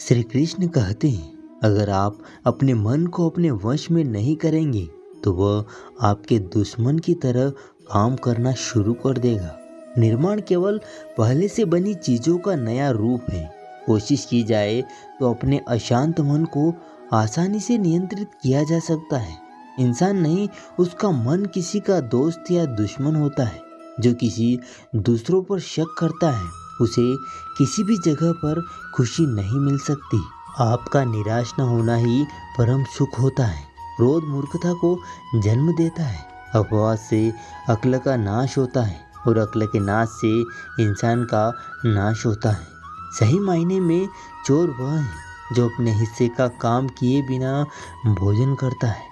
श्री कृष्ण कहते हैं, अगर आप अपने मन को अपने वश में नहीं करेंगे तो वह आपके दुश्मन की तरह काम करना शुरू कर देगा। निर्माण केवल पहले से बनी चीजों का नया रूप है। कोशिश की जाए तो अपने अशांत मन को आसानी से नियंत्रित किया जा सकता है। इंसान नहीं, उसका मन किसी का दोस्त या दुश्मन होता है। जो किसी दूसरों पर शक करता है उसे किसी भी जगह पर खुशी नहीं मिल सकती। आपका निराश न होना ही परम सुख होता है। क्रोध मूर्खता को जन्म देता है। अपवाद से अक्ल का नाश होता है और अक्ल के नाश से इंसान का नाश होता है। सही मायने में चोर वह है जो अपने हिस्से का काम किए बिना भोजन करता है।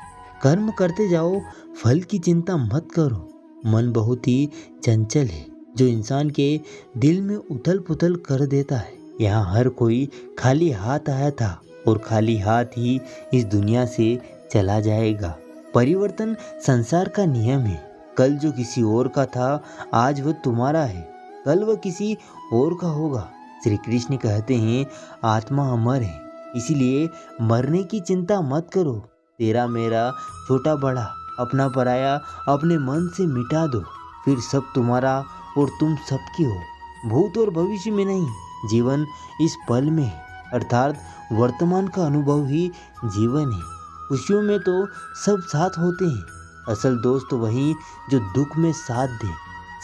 कर्म करते जाओ, फल की चिंता मत करो। मन बहुत ही चंचल है जो इंसान के दिल में उथल पुथल कर देता है। यहाँ हर कोई खाली हाथ आया था और खाली हाथ ही इस दुनिया से चला जाएगा। परिवर्तन संसार का नियम है। कल जो किसी और का था आज वह तुम्हारा है, कल वह किसी और का होगा। श्री कृष्ण कहते हैं, आत्मा अमर है, इसीलिए मरने की चिंता मत करो। तेरा मेरा छोटा बड़ा अपना पराया अपने मन से मिटा दो, फिर सब तुम्हारा और तुम सबकी हो। भूत और भविष्य में नहीं, जीवन इस पल में है, अर्थात वर्तमान का अनुभव ही जीवन है। खुशियों में तो सब साथ होते हैं, असल दोस्त वही जो दुख में साथ दे।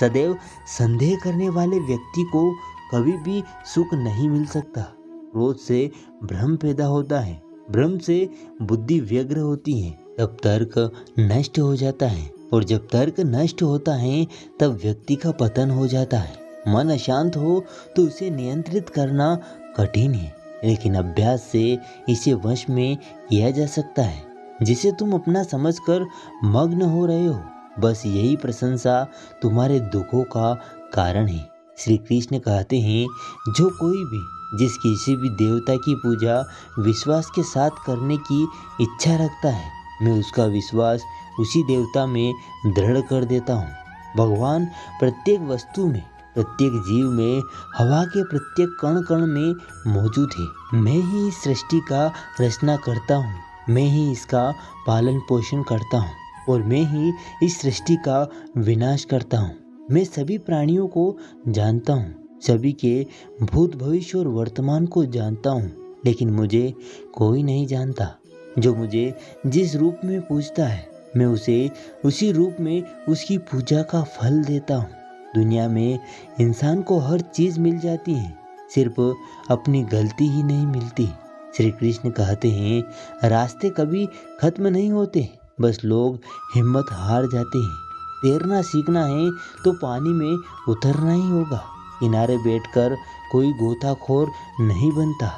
सदैव संदेह करने वाले व्यक्ति को कभी भी सुख नहीं मिल सकता। क्रोध से भ्रम पैदा होता है, भ्रम से बुद्धि व्यग्र होती है, तब तर्क नष्ट हो जाता है, और जब तर्क नष्ट होता है तब व्यक्ति का पतन हो जाता है। मन अशांत हो तो उसे नियंत्रित करना कठिन है, लेकिन अभ्यास से इसे वश में किया जा सकता है। जिसे तुम अपना समझकर मग्न हो रहे हो, बस यही प्रशंसा तुम्हारे दुखों का कारण है। श्री कृष्ण कहते हैं, जो कोई भी जिस किसी भी देवता की पूजा विश्वास के साथ करने की इच्छा रखता है, मैं उसका विश्वास उसी देवता में दृढ़ कर देता हूँ। भगवान प्रत्येक वस्तु में, प्रत्येक जीव में, हवा के प्रत्येक कण कण में मौजूद है। मैं ही इस सृष्टि का रचना करता हूँ, मैं ही इसका पालन पोषण करता हूँ और मैं ही इस सृष्टि का विनाश करता हूँ। मैं सभी प्राणियों को जानता हूँ, सभी के भूत भविष्य और वर्तमान को जानता हूँ, लेकिन मुझे कोई नहीं जानता। जो मुझे जिस रूप में पूजता है, मैं उसे उसी रूप में उसकी पूजा का फल देता हूँ। दुनिया में इंसान को हर चीज मिल जाती है, सिर्फ अपनी गलती ही नहीं मिलती। श्री कृष्ण कहते हैं, रास्ते कभी खत्म नहीं होते, बस लोग हिम्मत हार जाते हैं। तैरना सीखना है तो पानी में उतरना ही होगा। किनारे बैठकर कोई गोताखोर नहीं बनता।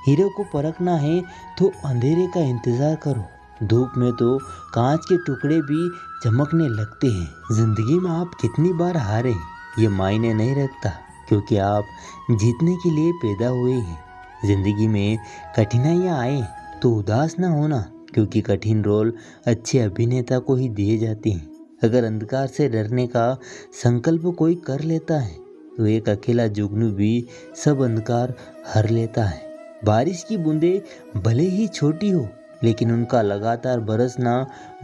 हीरे को परखना है तो अंधेरे का इंतजार करो। धूप में तो कांच के टुकड़े भी चमकने लगते हैं। जिंदगी में आप कितनी बार हारे ये मायने नहीं रखता, क्योंकि आप जीतने के लिए पैदा हुए हैं। जिंदगी में कठिनाइयाँ आए तो उदास ना होना, क्योंकि कठिन रोल अच्छे अभिनेता को ही दिए जाते हैं। अगर अंधकार से डरने का संकल्प कोई कर लेता है तो एक अकेला जुगनू भी सब अंधकार हर लेता है। बारिश की बूंदें भले ही छोटी हो, लेकिन उनका लगातार बरसना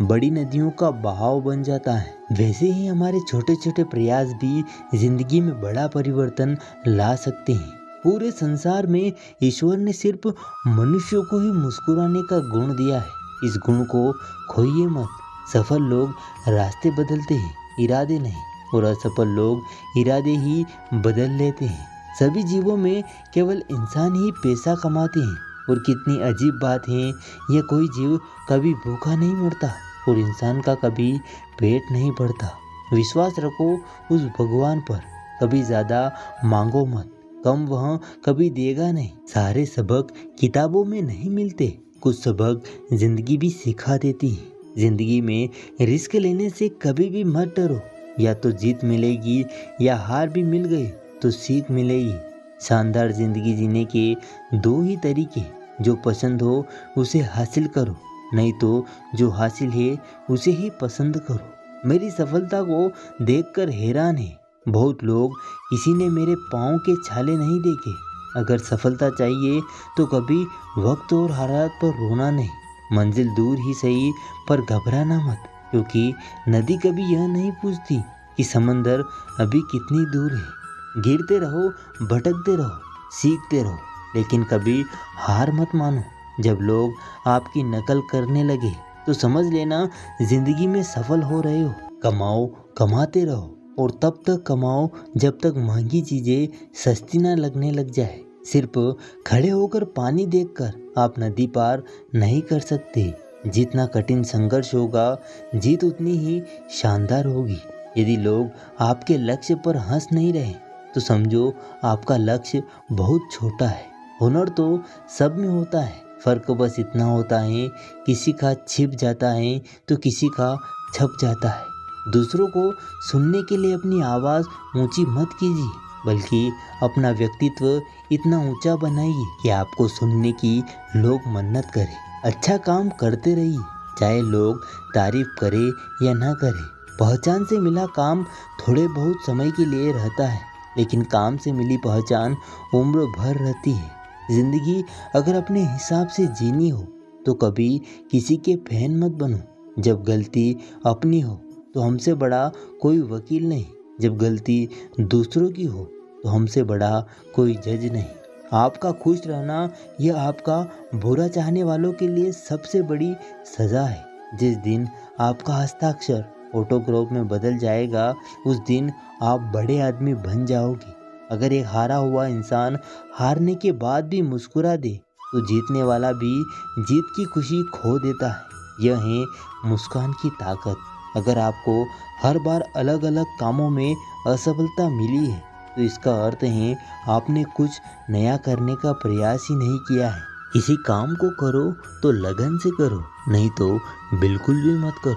बड़ी नदियों का बहाव बन जाता है। वैसे ही हमारे छोटे छोटे प्रयास भी जिंदगी में बड़ा परिवर्तन ला सकते हैं। पूरे संसार में ईश्वर ने सिर्फ मनुष्यों को ही मुस्कुराने का गुण दिया है। इस गुण को खोइए मत। सफल लोग रास्ते बदलते हैं, इरादे नहीं, और असफल लोग इरादे ही बदल लेते हैं। सभी जीवों में केवल इंसान ही पैसा कमाते हैं, और कितनी अजीब बात है, यह कोई जीव कभी भूखा नहीं मरता और इंसान का कभी पेट नहीं भरता। विश्वास रखो उस भगवान पर, कभी ज्यादा मांगो मत, कम वह कभी देगा नहीं। सारे सबक किताबों में नहीं मिलते, कुछ सबक जिंदगी भी सिखा देती है। जिंदगी में रिस्क लेने से कभी भी मत डरो, या तो जीत मिलेगी या हार भी मिल गई तो सीख मिलेगी। शानदार जिंदगी जीने के दो ही तरीके, जो पसंद हो उसे हासिल करो, नहीं तो जो हासिल है उसे ही पसंद करो। मेरी सफलता को देखकर हैरान है। बहुत लोग, किसी ने मेरे पाँव के छाले नहीं देखे, अगर सफलता चाहिए तो कभी वक्त और हालात पर रोना नहीं। मंजिल दूर ही सही पर घबराना मत, क्योंकि नदी कभी यह नहीं पूछती कि समंदर अभी कितनी दूर है। गिरते रहो, भटकते रहो, सीखते रहो, लेकिन कभी हार मत मानो। जब लोग आपकी नकल करने लगे तो समझ लेना जिंदगी में सफल हो रहे हो। कमाओ, कमाते रहो और तब तक कमाओ जब तक महंगी चीजें सस्ती ना लगने लग जाए। सिर्फ खड़े होकर पानी देखकर आप नदी पार नहीं कर सकते। जितना कठिन संघर्ष होगा, जीत उतनी ही शानदार होगी। यदि लोग आपके लक्ष्य पर हंस नहीं रहे तो समझो आपका लक्ष्य बहुत छोटा है। हुनर तो सब में होता है, फर्क बस इतना होता है किसी का छिप जाता है तो किसी का छप जाता है। दूसरों को सुनने के लिए अपनी आवाज़ ऊंची मत कीजिए, बल्कि अपना व्यक्तित्व इतना ऊंचा बनाइए कि आपको सुनने की लोग मन्नत करें। अच्छा काम करते रहिए, चाहे लोग तारीफ करें या ना करें। पहचान से मिला काम थोड़े बहुत समय के लिए रहता है, लेकिन काम से मिली पहचान उम्र भर रहती है। जिंदगी अगर अपने हिसाब से जीनी हो तो कभी किसी के फैन मत बनो। जब गलती अपनी हो तो हमसे बड़ा कोई वकील नहीं, जब गलती दूसरों की हो तो हमसे बड़ा कोई जज नहीं। आपका खुश रहना यह आपका बुरा चाहने वालों के लिए सबसे बड़ी सज़ा है। जिस दिन आपका हस्ताक्षर ऑटोग्राफ में बदल जाएगा, उस दिन आप बड़े आदमी बन जाओगे। अगर एक हारा हुआ इंसान हारने के बाद भी मुस्कुरा दे तो जीतने वाला भी जीत की खुशी खो देता है। यह है मुस्कान की ताकत। अगर आपको हर बार अलग अलग कामों में असफलता मिली है तो इसका अर्थ है आपने कुछ नया करने का प्रयास ही नहीं किया है। किसी काम को करो तो लगन से करो, नहीं तो बिल्कुल भी मत करो।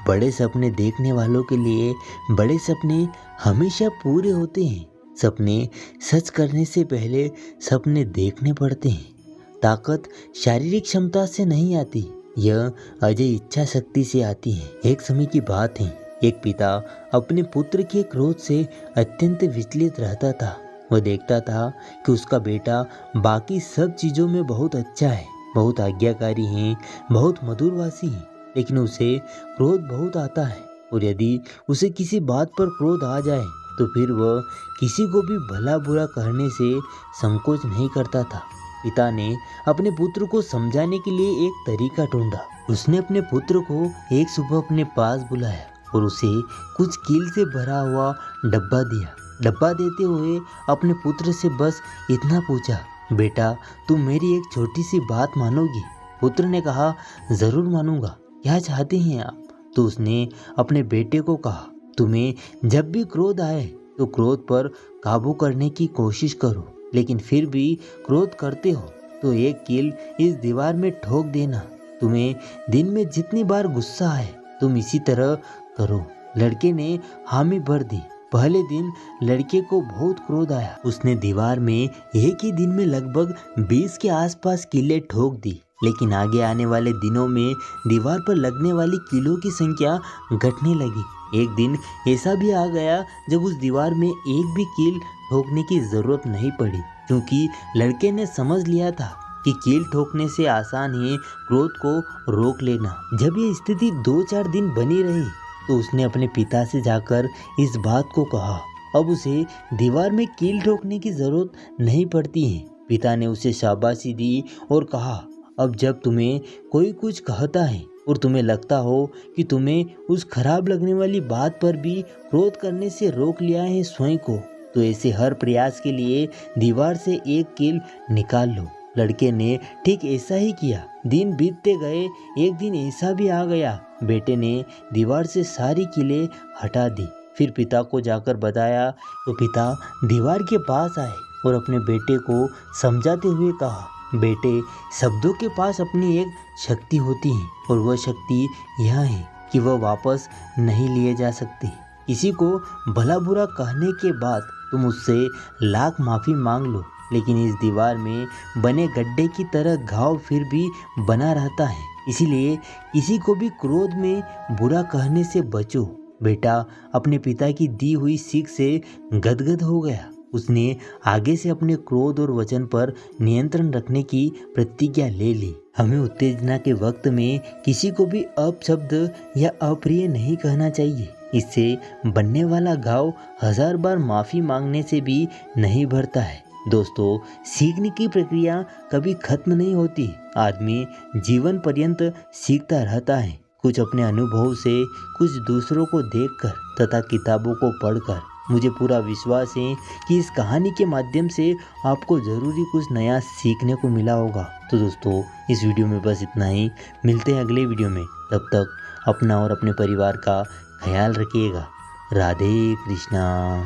बड़े सपने देखने वालों के लिए बड़े सपने हमेशा पूरे होते हैं। सपने सच करने से पहले सपने देखने पड़ते हैं। ताकत शारीरिक क्षमता से नहीं आती, यह अजय इच्छा शक्ति से आती है। एक समय की बात है, एक पिता अपने पुत्र के क्रोध से अत्यंत विचलित रहता था। वह देखता था कि उसका बेटा बाकी सब चीज़ों में बहुत अच्छा है, बहुत आज्ञाकारी है, बहुत मधुरभाषी है, लेकिन उसे क्रोध बहुत आता है। और यदि उसे किसी बात पर क्रोध आ जाए तो फिर वह किसी को भी भला बुरा कहने से संकोच नहीं करता था। पिता ने अपने पुत्र को समझाने के लिए एक तरीका ढूंढा। उसने अपने पुत्र को एक सुबह अपने पास बुलाया और उसे कुछ कील से भरा हुआ डब्बा दिया। डब्बा देते हुए अपने पुत्र से बस इतना पूछा, बेटा तुम मेरी एक छोटी सी बात मानोगी? पुत्र ने कहा, जरूर मानूंगा, क्या चाहते हैं आप? तो उसने अपने बेटे को कहा, तुम्हें जब भी क्रोध आए तो क्रोध पर काबू करने की कोशिश करो, लेकिन फिर भी क्रोध करते हो तो एक कील इस दीवार में ठोक देना। तुम्हें दिन में जितनी बार गुस्सा आए तुम इसी तरह करो। लड़के ने हामी भर दी। पहले दिन लड़के को बहुत क्रोध आया। उसने दीवार में एक ही दिन में लगभग 20 के आसपास कीलें ठोक दी, लेकिन आगे आने वाले दिनों में दीवार पर लगने वाली कीलों की संख्या घटने लगी। एक दिन ऐसा भी आ गया जब उस दीवार में एक भी कील ठोकने की जरूरत नहीं पड़ी, क्योंकि लड़के ने समझ लिया था कि कील ठोकने से आसान है क्रोध को रोक लेना। जब ये स्थिति 2-4 दिन बनी रही तो उसने अपने पिता से जाकर इस बात को कहा। अब उसे दीवार में कील ठोकने की जरूरत नहीं पड़ती है। पिता ने उसे शाबाशी दी और कहा, अब जब तुम्हें कोई कुछ कहता है और तुम्हें लगता हो कि तुम्हें उस खराब लगने वाली बात पर भी क्रोध करने से रोक लिया है स्वयं को, तो ऐसे हर प्रयास के लिए दीवार से एक कील निकाल लो। लड़के ने ठीक ऐसा ही किया। दिन बीतते गए। एक दिन ऐसा भी आ गया, बेटे ने दीवार से सारी कीलें हटा दी। फिर पिता को जाकर बताया तो पिता दीवार के पास आए और अपने बेटे को समझाते हुए कहा, बेटे शब्दों के पास अपनी एक शक्ति होती है और वह शक्ति यह है कि वह वापस नहीं लिए जा सकती। किसी को भला बुरा कहने के बाद तुम उससे लाख माफ़ी मांग लो, लेकिन इस दीवार में बने गड्ढे की तरह घाव फिर भी बना रहता है। इसीलिए किसी को भी क्रोध में बुरा कहने से बचो। बेटा अपने पिता की दी हुई सीख से गदगद हो गया। उसने आगे से अपने क्रोध और वचन पर नियंत्रण रखने की प्रतिज्ञा ले ली। हमें उत्तेजना के वक्त में किसी को भी अपशब्द या अप्रिय नहीं कहना चाहिए। इससे बनने वाला घाव 1000 बार माफ़ी मांगने से भी नहीं भरता है। दोस्तों, सीखने की प्रक्रिया कभी खत्म नहीं होती। आदमी जीवन पर्यंत सीखता रहता है, कुछ अपने अनुभव से, कुछ दूसरों को देखकर तथा किताबों को पढ़कर। मुझे पूरा विश्वास है कि इस कहानी के माध्यम से आपको ज़रूरी कुछ नया सीखने को मिला होगा। तो दोस्तों, इस वीडियो में बस इतना ही। मिलते हैं अगले वीडियो में। तब तक अपना और अपने परिवार का ख्याल रखिएगा। राधे कृष्णा।